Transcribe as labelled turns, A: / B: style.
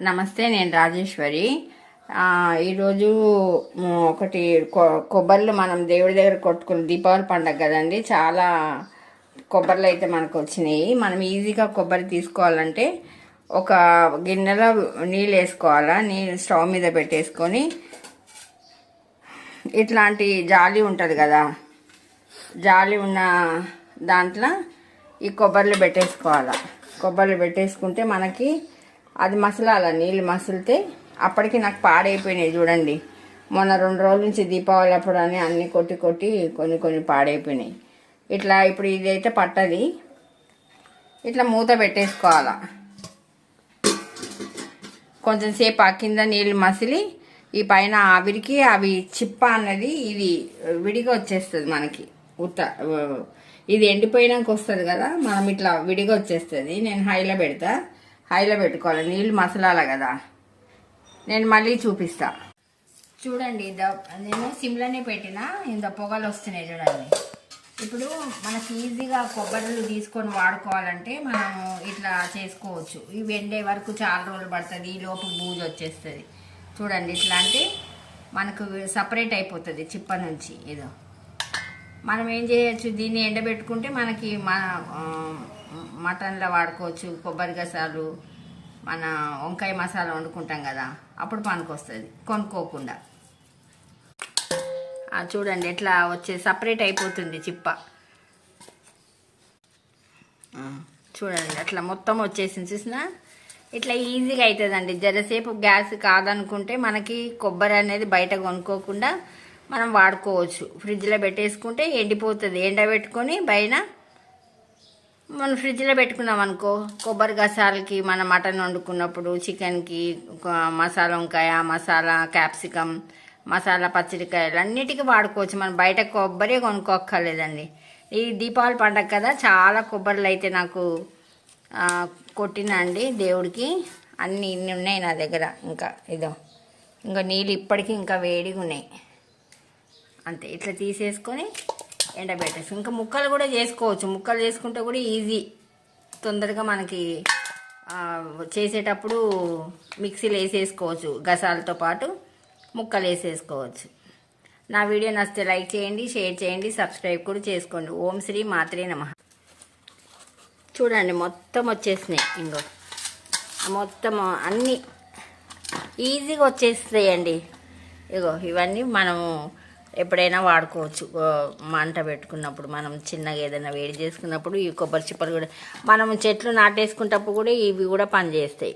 A: నమస్తే, నేను రాజేశ్వరి. ఈరోజు ఒకటి కొబ్బరిలు మనం దేవుడి దగ్గర కొట్టుకుని దీపావళి పండగ కదండి. చాలా కొబ్బరిలు అయితే మనకు వచ్చినాయి. మనం ఈజీగా కొబ్బరి తీసుకోవాలంటే ఒక గిన్నెలో నీళ్ళు వేసుకోవాలా. నీళ్ళు స్టవ్ మీద పెట్టేసుకొని ఇట్లాంటి జాలి ఉంటుంది కదా, జాలి ఉన్న దాంట్లో ఈ కొబ్బరిలు పెట్టేసుకోవాలా. కొబ్బరిలు పెట్టేసుకుంటే మనకి అది మసలాల, నీళ్ళు మసిలితే అప్పటికి నాకు పాడైపోయినాయి చూడండి. మొన్న 2 రోజుల నుంచి దీపావళి అప్పుడు అని అన్నీ కొట్టి కొన్ని పాడైపోయినాయి. ఇట్లా ఇప్పుడు ఇదైతే పట్టది, ఇట్లా మూత పెట్టేసుకోవాలా. కొంచెం సేపు ఆ కింద నీళ్ళు మసిలి ఈ పైన ఆవిరికి అవి చిప్ప అన్నది ఇది విడిగా వచ్చేస్తుంది మనకి. ఇది ఎండిపోయినాక వస్తుంది కదా, మనం ఇట్లా విడిగా వచ్చేస్తుంది. నేను హైలో పెడతా, హైలో పెట్టుకోవాలి. నీళ్ళు మసలాల కదా. నేను మళ్ళీ చూపిస్తా చూడండి. నేను సిమ్లోనే పెట్టినా, ఇంత పొగలు వస్తున్నాయి చూడండి. ఇప్పుడు మనకి ఈజీగా కొబ్బరిలు తీసుకొని వాడుకోవాలంటే మనం ఇట్లా చేసుకోవచ్చు. ఇవి ఎండే వరకు చాలా రోజులు పడుతుంది, ఈ లోపు బూజు వచ్చేస్తుంది చూడండి. ఇట్లా అంటే మనకు సపరేట్ అయిపోతుంది చిప్ప నుంచి. ఏదో మనం ఏం చేయొచ్చు, దీన్ని ఎండబెట్టుకుంటే మనకి మటన్లో వాడుకోవచ్చు. కొబ్బరి గసాలు, మన వంకాయ మసాలా వండుకుంటాం కదా, అప్పుడు పనికొస్తుంది కొనుక్కోకుండా. చూడండి ఎట్లా వచ్చే సపరేట్ అయిపోతుంది చిప్ప. చూడండి అట్లా మొత్తం వచ్చేసింది చూసినా. ఇట్లా ఈజీగా అవుతుందండి. జరసేపు గ్యాస్ కాదనుకుంటే మనకి కొబ్బరి అనేది బయట కొనుక్కోకుండా మనం వాడుకోవచ్చు. ఫ్రిడ్జ్లో పెట్టేసుకుంటే ఎండిపోతుంది. ఎండబెట్టుకొని పైన మనం ఫ్రిడ్జ్లో పెట్టుకున్నాం అనుకో, కొబ్బరి గసాలకి మన మటన్ వండుకున్నప్పుడు, చికెన్కి మసాలా వంకాయ, మసాలా క్యాప్సికమ్, మసాలా పచ్చడికాయలు అన్నిటికీ వాడుకోవచ్చు. మనం బయట కొబ్బరి కొనుక్కోక్కర్లేదండి. ఈ దీపావళి పండగ కదా, చాలా కొబ్బరిలు అయితే నాకు కొట్టినండి దేవుడికి. ఇన్ని ఉన్నాయి నా దగ్గర. ఇంకా నీళ్ళు ఇప్పటికీ ఇంకా వేడిగా ఉన్నాయి. అంతే, ఇట్లా తీసేసుకొని ఎండబెట్టేసి ఇంకా ముక్కలు కూడా చేసుకోవచ్చు. ముక్కలు చేసుకుంటే కూడా ఈజీ, తొందరగా మనకి చేసేటప్పుడు మిక్సీలో వేసేసుకోవచ్చు. గసాలతో పాటు ముక్కలు వేసేసుకోవచ్చు. నా వీడియో నచ్చితే లైక్ చేయండి, షేర్ చేయండి, సబ్స్క్రైబ్ కూడా చేసుకోండి. ఓం శ్రీ మాత్రే నమః. చూడండి మొత్తం వచ్చేసినాయి. మొత్తం అన్నీ ఈజీగా వచ్చేస్తాయండి. ఇవన్నీ మనము ఎప్పుడైనా వాడుకోవచ్చు. మంట పెట్టుకున్నప్పుడు, మనం చిన్నగా ఏదైనా వేడి చేసుకున్నప్పుడు ఈ కొబ్బరి చిప్పలు కూడా మనం చెట్లు నాటేసుకున్నప్పుడు కూడా ఇవి కూడా పనిచేస్తాయి.